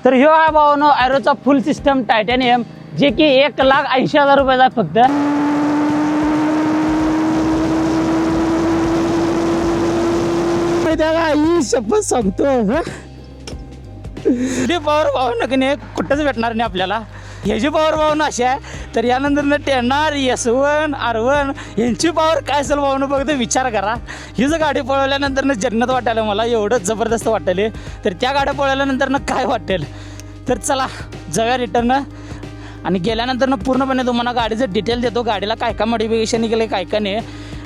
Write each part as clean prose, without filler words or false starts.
तर ह्यो आहे भावानो ॲरोचा फुल सिस्टम टायटॅनियम, जे की 1,80,000 रुपयाचा फक्त. ही शपथ सांगतो पॉवर भावानं की नाही कुठंच भेटणार नाही आपल्याला. ह्याची पॉवर भावना अशी आहे, तर यानंतर टेनआर S1 R1 यांची पॉवर काय असेल भावना फक्त विचार करा. ही जर गाडी पळवल्यानंतर जन्नत वाटायला मला एवढंच जबरदस्त वाटेल, तर त्या गाड्या पळवल्यानंतर काय वाटेल. तर चला जाऊया रिटर्न, आणि गेल्यानंतर पूर्णपणे तुम्हाला गाडीचं डिटेल देतो, गाडीला काय काय मॉडिफिकेशन केलं काय काय नाही.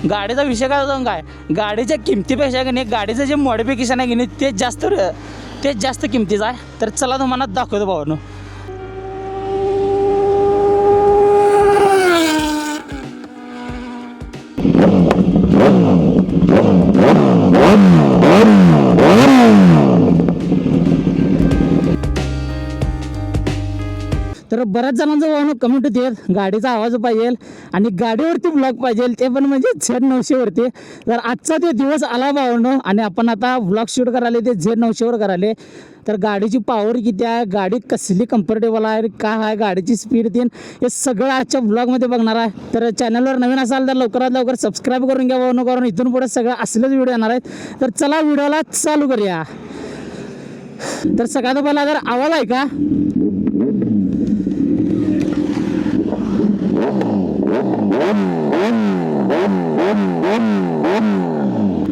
गाडीचा विषय काय होता काय, गाडीच्या किमतीपेक्षा की नाही गाडीचं जे मॉडिफिकेशन आहे की नाही तेच जास्त किमतीचं आहे. तर चला तुम्हाला दाखवतो भावानो. तर बऱ्याच जणांचं भावना कमेंट होते गाडीचा आवाज पाहिजे आणि गाडीवरती ब्लॉग पाहिजे, ते पण म्हणजे Z900वरती. तर आजचा ते दिवस आला भावनो, आणि आपण आता ब्लॉग शूट करायला ते Z900वर करायला. तर गाडीची पॉवर किती आहे, गाडी कसली कम्फर्टेबल आहे, काय आहे गाडीची स्पीड तीन, हे सगळं आजच्या ब्लॉगमध्ये बघणार आहे. तर चॅनलवर नवीन असाल तर लवकरात लवकर सबस्क्राईब करून घ्या भावनो, कारण इथून पुढे सगळं असलेच व्हिडिओ येणार आहेत. तर चला व्हिडिओला चालू करूया. तर सगळ्यात पहिला जर आवाज आहे का,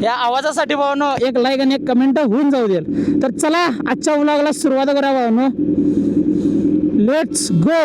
या आवाजासाठी भावानो एक लाईक आणि एक कमेंट होऊन जाऊ देईल. तर चला आजच्या व्लॉगला सुरुवात करूया भावनो, लेट्स गो.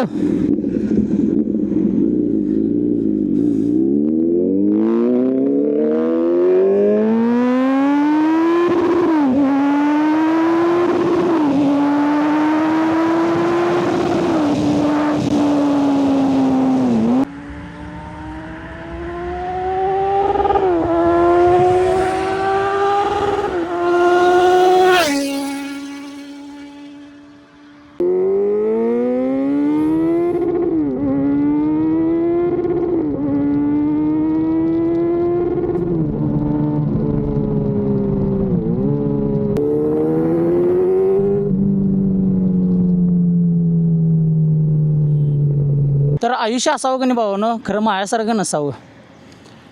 तर आयुष्य असावं की नाही भावानं, खरं माझ्यासारखं नसावं.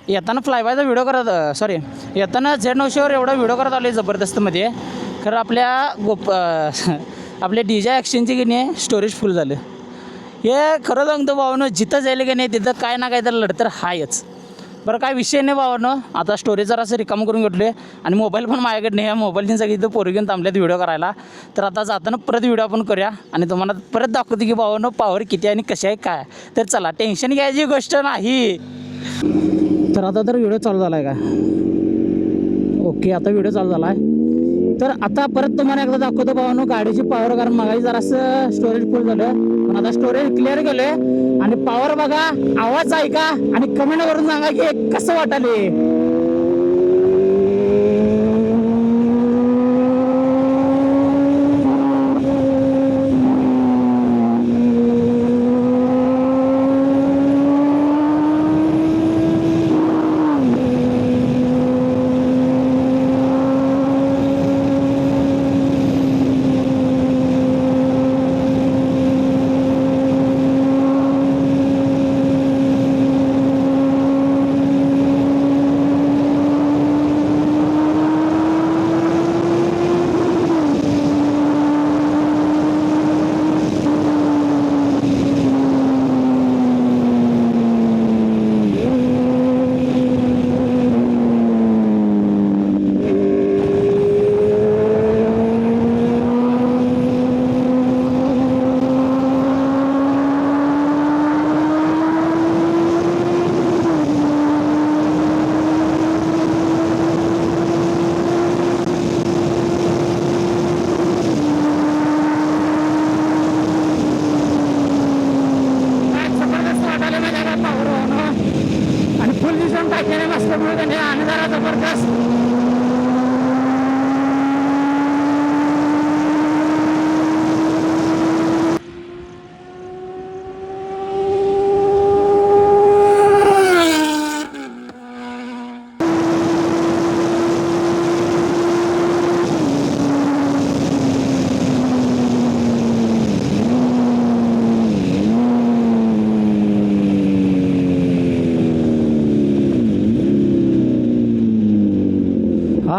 येताना फ्लायबायचा व्हिडिओ येताना Z900वर एवढा व्हिडिओ करत आलो जबरदस्तमध्ये. खरं आपल्या DJ ॲक्शनची की नाही स्टोरेज फुल झालं. हे खरं सांगतो भावानं, जिथं जायला की नाही तिथं काय ना काय तर लढतर हायच. बरं काय विषय नाही भावानं, आता स्टोरेज जरा असं रिकामं करून घेतलो आहे, आणि मोबाईल पण माझ्याकडे नाही आहे. मोबाईलची सगळी इथं पोरं घेऊन थांबल्यात व्हिडिओ करायला. तर आता जाताना परत व्हिडिओ आपण करूया, आणि तुम्हाला परत दाखवतो की भावानं पॉवर किती आणि कशी आहे काय. तर चला, टेन्शन घ्यायची गोष्ट नाही. तर आता तर व्हिडिओ चालू झाला आहे का, ओके आता व्हिडिओ चालू झाला आहे. तर आता परत तुम्हाला एकदा दाखवतो भावानो गाडीची पॉवर, कारण मगाशी जरासं स्टोरेज फुल झालं, पण आता स्टोरेज क्लिअर केलं आहे. आणि पॉवर बघा, आवाज ऐका आणि कमेंट करून सांगा की कसं वाटाले.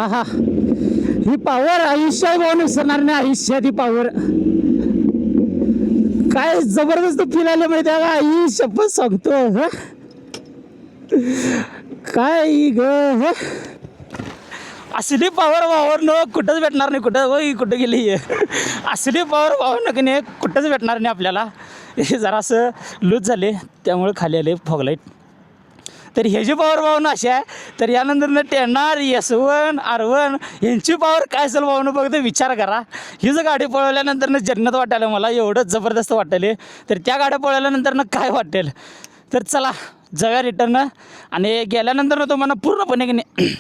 हा हा ही पॉवर आयुष्यात भाऊ विसरणार नाही, आयुष्यात ही पॉवर काय जबरदस्त फील आलं माहिती आहे का? ही शपथ सांगतो ह काय ग ह असली पॉवर वावरनं कुठंच भेटणार नाही. कुठं गेली असली पॉवर वावरनं की नाही कुठंच भेटणार नाही आपल्याला. हे जरासं लूज झाले त्यामुळे खाली आले फॉगलाईट. तर ह्याची पॉवर भावनं अशी आहे, तर यानंतर टेन्नर S1 R1 यांची पॉवर काय असेल भावनं फक्त विचार करा. ही जर गाडी पळवल्यानंतर जन्नत वाटायला मला एवढंच जबरदस्त वाटेल. तर त्या गाड्या पळवल्यानंतर काय वाटेल. तर चला जाऊया रिटर्न. आणि गेल्यानंतर तुम्हाला पूर्णपणे की नाही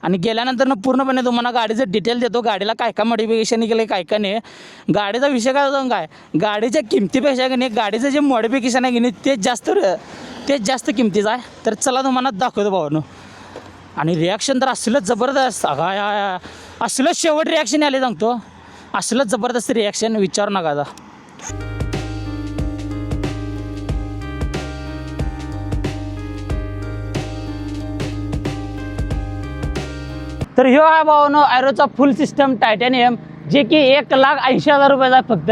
आणि गेल्यानंतर पूर्णपणे तुम्हाला गाडीचं डिटेल देतो. गाडीला काय काय मॉडिफिकेशन केलं काय काय नाही. गाडीचा विषय काय होता काय, गाडीच्या किमतीपेक्षा की नाही गाडीचं जे मॉडिफिकेशन आहे की नाही तेच जास्त किमतीचं आहे. तर चला तुम्हाला दाखवतो भावानं. आणि रिॲक्शन तर असलंच जबरदस्त असलंच शेवट रिॲक्शन आले सांगतो. असलंच जबरदस्त रिॲक्शन विचारू नका आता. तर ह्यो आहे भावानो ॲरोचा फुल सिस्टम टायटॅनियम, जे की 1,80,000 रुपयाचा आहे फक्त.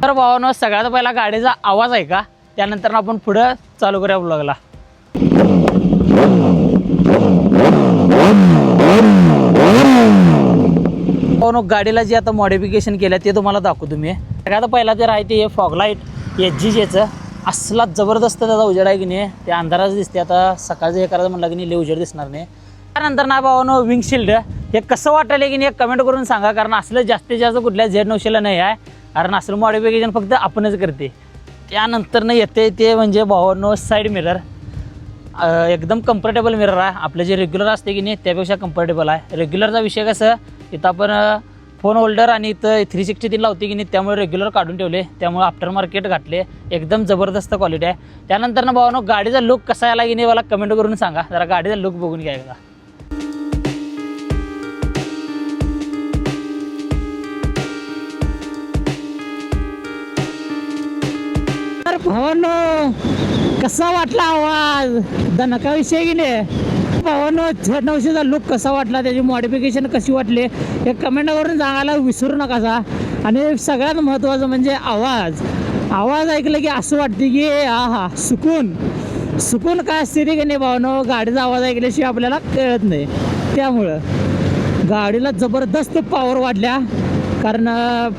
तर भावानो सगळ्यात पहिला गाडीचा आवाज आहे का, त्यानंतर आपण पुढं चालू करूया ब्लॉगला. भावानो गाडीला जे आता मॉडिफिकेशन केलं ते तुम्हाला दाखवतो मी. सगळ्यात पहिला तर आहे ते फॉगलाईट SGJचं. असला जबरदस्त त्याचा उजेड आहे की नाही, ते अंधाराच दिसते. आता सकाळचं हे करायचं म्हणलं की नाही लय उजेड दिसणार नाही. त्यानंतर ना भावानो विंगशिल्ड हे कसं वाटायला की नाही कमेंट करून सांगा. कारण असलं जास्तीत जास्त कुठल्या Z900ला नाही आहे, कारण असलं मॉडिफिकेशन फक्त आपणच करते. त्यानंतर न येते ते म्हणजे भावानो साईड मिरर. एकदम कम्फर्टेबल मिरर आहे. आपलं जे रेग्युलर असते की नाही त्यापेक्षा कम्फर्टेबल आहे. रेग्युलरचा विषय कसं, इथं आपण फोन होल्डर आणि इथं 360 लावते की नाही, त्यामुळे रेग्युलर काढून ठेवले, त्यामुळे आफ्टर मार्केट घातले. एकदम जबरदस्त क्वालिटी आहे. त्यानंतर ना भावानो गाडीचा लुक कसा आला की नाही मला कमेंट करून सांगा. जरा गाडीचा लुक बघून घ्या एकदा. भावानो कसा वाटला आवाज, दणका विषय की नाही. भावानो Z900चा लुक कसा वाटला, त्याची मॉडिफिकेशन कशी वाटली हे कमेंट करून सांगायला विसरू नका. आणि सगळ्यात महत्त्वाचं म्हणजे आवाज ऐकलं की असं वाटते की हा सुकून काय असते की नाही भावानो, गाडीचा आवाज ऐकल्याशिवाय आपल्याला कळत नाही. त्यामुळं गाडीला जबरदस्त पॉवर वाढल्या, कारण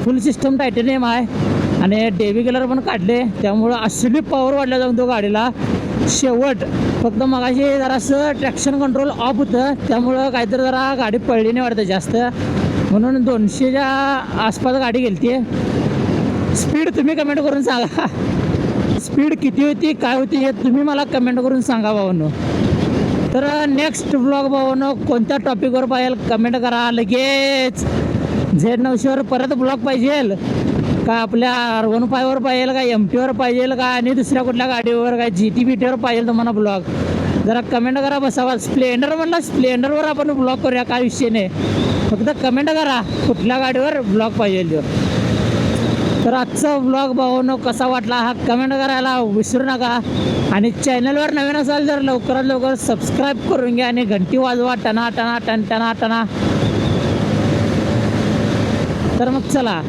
फुल सिस्टम टायटॅनियम आहे आणि डेव्ही कलर पण काढले, त्यामुळं असली पॉवर वाढल्या जाऊन तो गाडीला. शेवट फक्त मगाशी जरासं ट्रॅक्शन कंट्रोल ऑफ होतं, त्यामुळं काहीतरी जरा गाडी पळली नाही वाटतं जास्त, म्हणून 200च्या आसपास गाडी गेली. स्पीड तुम्ही कमेंट करून सांगा, स्पीड किती होती काय होती हे तुम्ही मला कमेंट करून सांगा भावांनो. तर नेक्स्ट ब्लॉग भावांनो कोणत्या टॉपिकवर पाहिजे कमेंट करा. लगेच Z900वर परत ब्लॉग पाहिजे का, आपल्या R15वर पाहिजे का, MTवर पाहिजे का, आणि दुसऱ्या कुठल्या गाडीवर काय GT-BTवर पाहिजे तुम्हाला ब्लॉग, जरा कमेंट करा बसावा. स्प्लेंडर म्हणला स्प्लेंडरवर आपण ब्लॉग करूया, काय विषय नाही, फक्त कमेंट करा कुठल्या गाडीवर ब्लॉग पाहिजे. तर आजचा ब्लॉग भावांनो कसा वाटला हा कमेंट करायला विसरू नका. आणि चॅनलवर नवीन असाल तर लवकरात लवकर सबस्क्राईब करून घ्या आणि घंटी वाजवा टना टना टन टना टना. तर मग चला,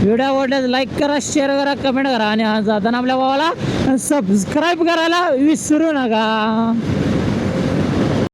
व्हिडिओ आवडल्यास लाईक करा, शेअर करा, कमेंट करा आणि जाताना आपल्या भावाला सबस्क्राईब करायला विसरू नका.